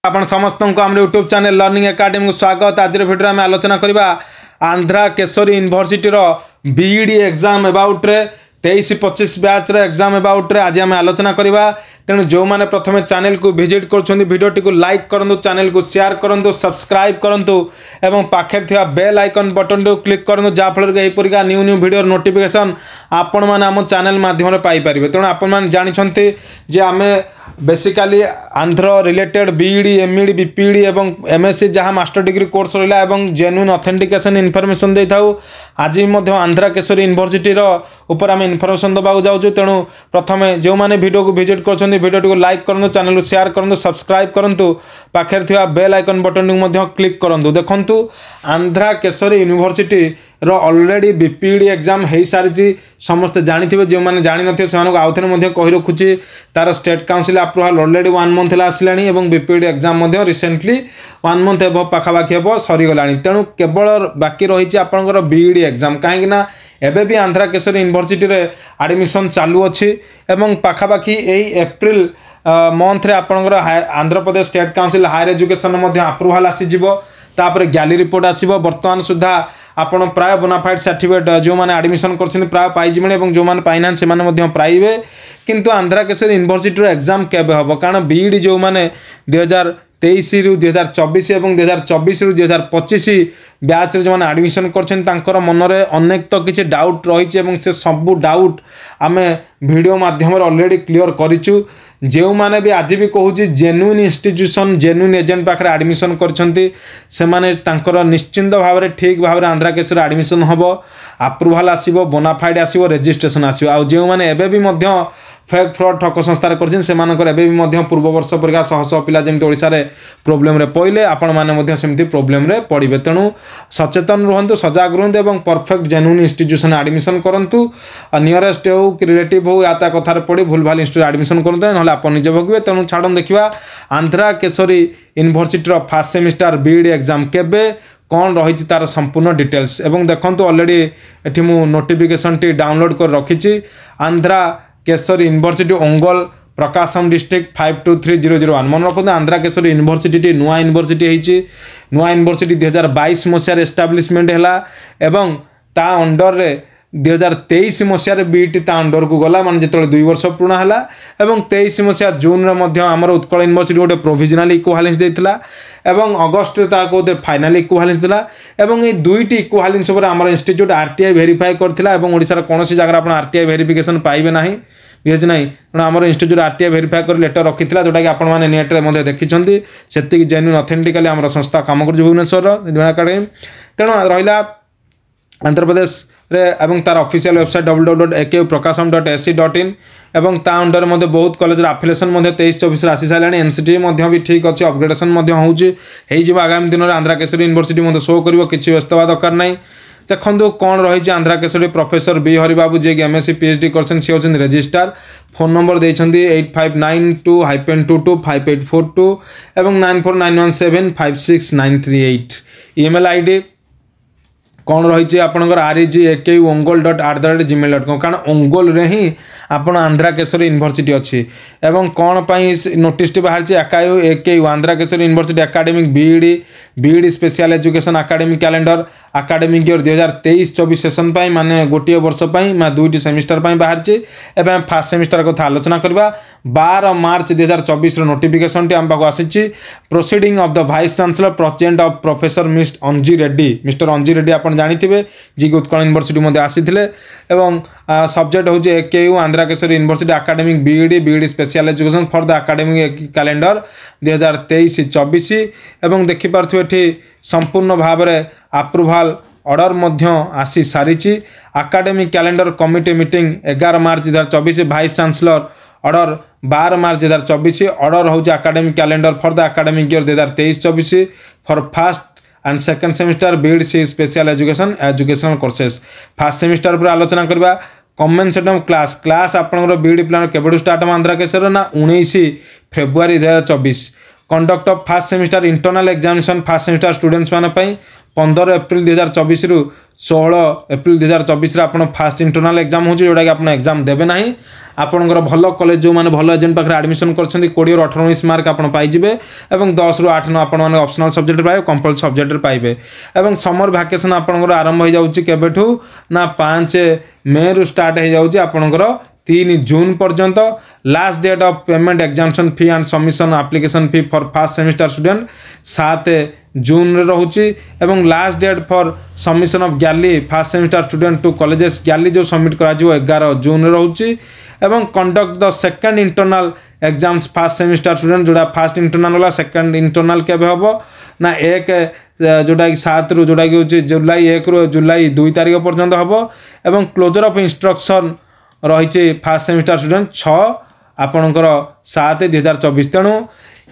आपण समस्त को आम यूट्यूब चैनल लर्निंग एकेडमी को स्वागत। आज वीडियो में आलोचना करवा Andhra Kesari university B.Ed exam about रे 23-25 बैच एग्जाम अबाउट रे आज आम आलोचना करवा। तेणु जो मैंने प्रथम चैनल को विजिट करवीडियोटी को लाइक करूँ, चैनल को शेयर करूँ, सब्सक्राइब करूँ एवं पाखे थी बेल आइकन बटन को क्लिक करूँ जहाँफल यहीपरिका न्यू न्यू वीडियो नोटिफिकेशन आपण मैंने आम चैनल माध्यम पाइपर। तेणु आपण जानते जे आम basically Andhra related B.Ed MED बीपीईडी एवं एमएससी जहाँ मास्टर डिग्री कोर्स रहा एवं जेन्युइन ऑथेंटिकेशन इनफॉरमेशन दे थाउ। आज भी आंध्रा केशरी यूनिवर्सिटी ऊपर आम इनफॉरमेशन दबा जाऊँ। तेणु प्रथम जो मैंने वीडियो को विजिट कर वीडियो को लाइक करूँ, चैनल को शेयर करूँ, सब्सक्राइब करूँ, पाखे थी बेल आइकन बटन को क्लिक करूँ। देखु Andhra Kesari university already BPEd exam हो सारी समस्त जानी जो मैंने जानी थे से आउ थे कही रखुच्छी तार स्टेट काउंसिल अप्रूवाल ऑलरेडी 1 मंथ आसला बीपीईडी एग्जाम रिसेंटली 1 मंथ एब पाखापाखि हे सरीगला। तेणु केवल बाकी रही आपंकर बीईडी एग्जाम कहीं एबे भी आंध्रा केशरी यूनिवर्सिटी रे एडमिशन चालू अच्छी एवं पाखापाखि यही एप्रिल मंथ रे आपंकर Andhra Pradesh state counsel hire education अप्रूवाल आसीजिवो। तापर गैली रिपोर्ट आसीबो। वर्तमान सुधा आपण प्राय बोनाफाइड सर्टिफिकेट जो मैंने एडमिशन कर प्राय पाइजिबे और जो मैंने पाइना से पाइबे। किंतु आंध्रा केशरी यूनिवर्सिटी एग्जाम केबे हम कारण बीईडी जो मैंने 2023 रु 2024 और 2024 रु 2025 बैच जो मैंने एडमिशन कर मनरे अनेक तो किसी डाउट रही से सबू डाउट आम वीडियो माध्यम ऑलरेडी क्लियर करूँ। जो मैंने भी आज भी कहूँ जेन्युइन इंस्टीट्यूशन जेन्युइन एजेंट पाखे एडमिशन कर निश्चिंत भाव में ठीक भाव में आंध्रा केशरी एडमिशन हम अप्रूवाल आसो बोनाफाइड आसो रजिस्ट्रेशन आसो। आ जो मैंने एबे भी फेक फ्रॉड ठक संस्थार कर पूर्व वर्ष परिका शह शह पिला जमी ओडिशा रे प्रोब्लेम रे पइले आपण माने सेमती प्रोब्लेम रे पड़िबे। तेणु सचेतन रुहंतु, सजग रुहंतु एवं परफेक्ट जेन्युइन इंस्टीट्यूशन एडमिशन करंतु। नियरेस्ट हो कि रिलेटिव हो या कथार पड़ी भूल भाल इंस्टीट्यूट एडमिशन करते ना आप निजे भोगे। तेणु छाड़ देखा Andhra Kesari university first semester B.Ed exam केबे कौन रही तार संपूर्ण डिटेल्स एवं देखो ऑलरेडी एटी मु नोटिफिकेशन टी डाउनलोड कर रखी। आंध्रा केशरी यूनिवर्सिटी ओंगोल प्रकाशम डिस्ट्रिक्ट 523001 मन रखते आंध्रा केशरी यूनिवर्सिटी नुआ यूनिवर्सिटी नुआ यूनिवर्सिटी 2022 मसीह एस्टाब्लीशमेंट है ता अंडर रे 2023 मसीह बीईटी ता अंडर को गला मान जो 2 वर्ष पुराना है और 23 मसीहा जून आमर उत्कल यूनिवर्सिटी गोटे प्रोविजनाल इक्वालेंस देता एवं अगस्ट ताको फाइनाल इक्वालेंस देला एवं ये दुईटी इक्वालेंस पर आमर इंस्टीट्यूट आरटीआई वेरीफाई करथिला एवं ओडिसा कौन सी जगह आप आरटीआई वेरिफिकेशन पाइबे ना बुझे ना। तेना आमर इंस्टीट्यूट आरटीआई वेरीफाई कर लेटर रखी जोटा कि आपण मैंने नेट रे देखी से जेन्युइन ऑथेंटिकली आम संस्था कम कर भुवनेश्वर एकेडमी। तेणु रहा आंध्र प्रदेश रे एवं तार ऑफिशियल वेबसाइट www.akuprakasam.ac.in एवं ता अंडर बहुत कॉलेज आफिलेसन 23-24 आसी सारे एनसीटी भी ठीक अच्छे अपग्रेडेशन हो आगामी दिन में आंध्रा केशरी यूनिवर्सिटी शो कर किसी व्यस्त हवा दरकार ना। देखो कौन रही आंध्रा केशरी प्रोफेसर बी हरिबाबू जी एमएससी पीएचडी कर रजिस्ट्रार फोन नंबर देते 8592-225842 और 9491756938 ईमेल आईडी कौन रही आपंकर reg@ongol.gmail.com कारण ओंगोल रे ही आपण आंध्रा केशरी यूनिवर्सिटी अच्छी एवं कौन नोटिस बाहरी AKU Andhra Kesari university academic B.Ed special education academic calendar academic year 2023-24 session माने गोटे वर्ष दुईटी सेमिस्टर बाहरी एवं फास्ट सेमिस्टर कथा आलोचना करवा। 12 मार्च 2024 नोटिफिकेशन टी आम पाक आसी proceeding of the vice chancellor present of professor mister अंजी रेड्डी आप जानी जी उत्कल यूनिवर्सिटी आसी एवं सब्जेक्ट हूँ AKU Andhra Kesari university academic B.Ed special education for the academic calendar 2023-24 एवं देखिपे संपूर्ण भाव में अप्रूवाल ऑर्डर आसी सारी। Academic calendar committee meeting 11 March 2024 vice chancellor order 12 March 2024 order हूँ academic calendar for the academic year 2023-24 for first and second semester BEd special education courses. First semester पर आलोचना करवा कमेंसेटम क्लास आपंकर बीईडी प्लान केबडू start Andhra Kesari ना 19 फेब्रुआरी 2024 conduct of first semester internal examination first semester students मान 15 एप्रिल 2024 रु 16 एप्रिल 2024 आप फास्ट इंटरनल एग्जाम हो जोटा कि आप एग्जाम देवे ना आपणकर भल कॉलेज जो मैंने भल एजेंट पाखे एडमिशन कर 20 ରୁ 18 मार्क आप पाइबे और 10 ରୁ 8 आप ऑप्शनल सब्जेक्ट पाइबे कंपल्सरी सब्जेक्ट पाइबे और समर वैकेशन आपंकर आरंभ हो जाऊँगी ना 5 मे रु स्टार्ट हो जाऊँगी आपंकर 3 जून पर्यंत last date of payment examination fee and submission application fee for first semester student 7 June रे रहउची एवं last date for submission of गैली first semester student to colleges गैली जो सबमिट करा जिवो 11 जून रे रहउची एवं conduct the second internal exams first semester student जोड़ा फर्स्ट इंटरनल वाला सेकंड इंटरनल केबे हबो ना 1 जोटा कि 7 रु जोटा कि जुलाई 1 रु जुलाई 2 तारिख पर्यंत हबो एवं क्लोजर ऑफ इंस्ट्रक्शन रही फर्स्ट सेमिस्टर स्टूडेंट 6 आपणकर 7 2024 तेणु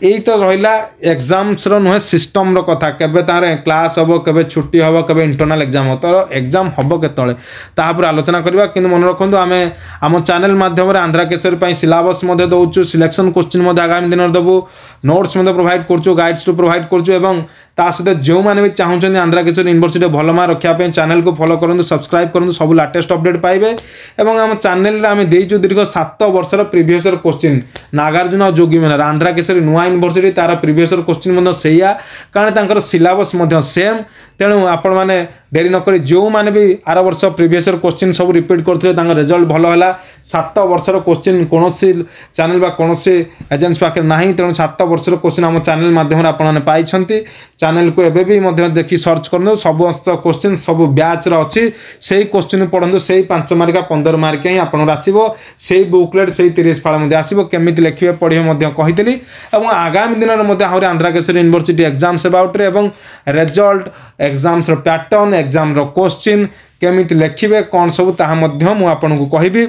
यही तो रहा एग्जाम्स नुहे सिस्टम कथा केबे तारे क्लास हम केबे छुट्टी हम केबे इंटरनल एग्जाम हो तो एग्जाम हम केतले तापर आलोचना करबा किंतु मन रखंतु आमे आम चैनल माध्यम आंध्रा केसरी पई सिलेबस मध्ये दउछु सिलेक्शन क्वेश्चन मध्ये आगामी दिन देबु नोट्स मध्ये प्रोवाइड करछु गाइड्स टू प्रोवाइड करछु एवं ता सहित जो माने भी चाहउछन आंध्रा केसरी यूनिवर्सिटी भल मार्क रखिया पे चैनल को फॉलो करंतु सब्सक्राइब करंतु सब लेटेस्ट अपडेट पाइबे एवं आम चैनल रे आमे देइछु दीर्घ 7 वर्षर प्रीवियस इयर क्वेश्चन नागार्जुन और जोगी मेनर आंध्रा केसरी नुआ यूनिवर्सिटी तार प्रीवियस इयर क्वेश्चन मध्ये सेया कारण तांकर सिलेबस मध्ये सेम तेणु आपण माने डेरी न करी जो माने भी आर वर्ष प्रीवियस इयर क्वेश्चन सब रिपीट करथिले तांकर रिजल्ट भलो हला 7 वर्षर क्वेश्चन कोनोसी चैनल बा कोनोसी एजेंट्स पाखे नाही तेणु 7 वर्षर क्वेश्चन हम चैनल माध्यम आपण माने पाइछंती चैनल को एबे भी मध्य देखि सर्च करनो सब क्वेश्चन सब बैच रा अछि सेही क्वेश्चन पढंदु सेही 5 मार्क 15 मार्क ही आपण आसीबो सेही बुकलेट सेही 30 फाळ मध्ये आसीबो केमिति लेखिबे पढिबे मध्य कहितली एवं आगामी दिन रे मध्य हमरे Andhra Kesari university exams about रे एवं रिजल्ट एग्जाम्स रो पैटर्न एग्जाम रो क्वेश्चन केमिति लेखिबे कोन सब ताहा मध्य मु आपन को कहिबी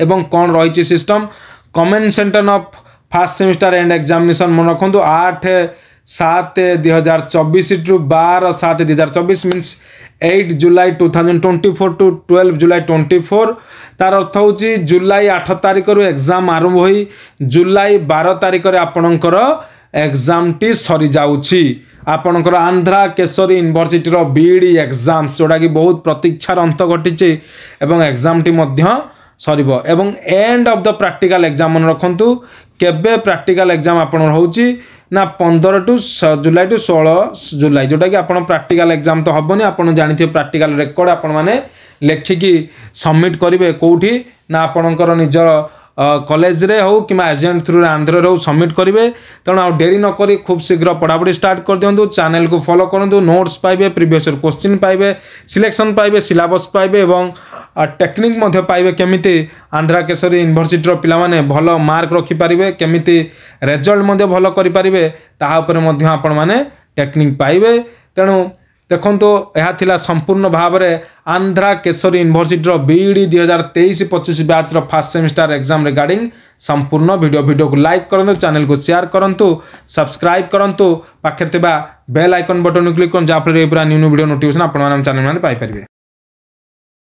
एवं कोन रहिछि सिस्टम commencement of first semester end examination मन रखंतु 8/7/2024 टू 12/7/2024 मीन्स 8 जुलाई 2024 टू 12 जुलाई 24 तार अर्थ होची जुलाई 8 तारिख रु एग्जाम आरंभ होई जुलाई 12 तारिख रे आपणकर एग्जाम टी सरी जाउची आपणकर आंध्रा केसरी यूनिवर्सिटी रो बीडी एग्जाम्स जोड़ा कि बहुत प्रतीक्षार अंत घटी एवं एग्जाम टी मध्य सरीबो एवं end of the practical exam मन रखंतु केबे प्रैक्टिकल एग्जाम आपण होउची ना 15 टू जुलाई टू 16 जुलाई जोटा कि आपण प्रैक्टिकल एग्जाम तो हबनी आपण जानिथे प्रैक्टिकल रिकॉर्ड आपण माने लेखिकी सबमिट करिवे कोठी ना आपणकर निजर कॉलेज रे हो कि एजेंट थ्रू आंध्र रे सबमिट करेंगे तेणु आ डेरी न करी खूब शीघ्र पढ़ापढ़ी स्टार्ट कर दिंतु चैनल को फॉलो करूँ नोट्स पाइबे प्रीवियस ईयर क्वेश्चन पाइबे सिलेक्शन पाइबे सिलेबस पाइबे एवं टेक्निक पाइबे केमिति आंध्रा केसरी यूनिवर्सिटी रो पिला माने भलो मार्क रखि पारिबे केमिति रिजल्ट भलो करि पारिबे ताहा उपरे मध्य आपण माने टेक्निक पाइबे तेणु देखो यह थिला संपूर्ण भाव में Andhra Kesari university B.Ed 2023-25 batch first semester exam regarding संपूर्ण वीडियो को लाइक करंतु चैनल को शेयर करंतु सब्सक्राइब करंतु पाखे बेल आइकन बटन क्लिक कर जहाँफल पूरा न्यू वीडियो नोटिफिकेशन आप चैनल में पाइपर।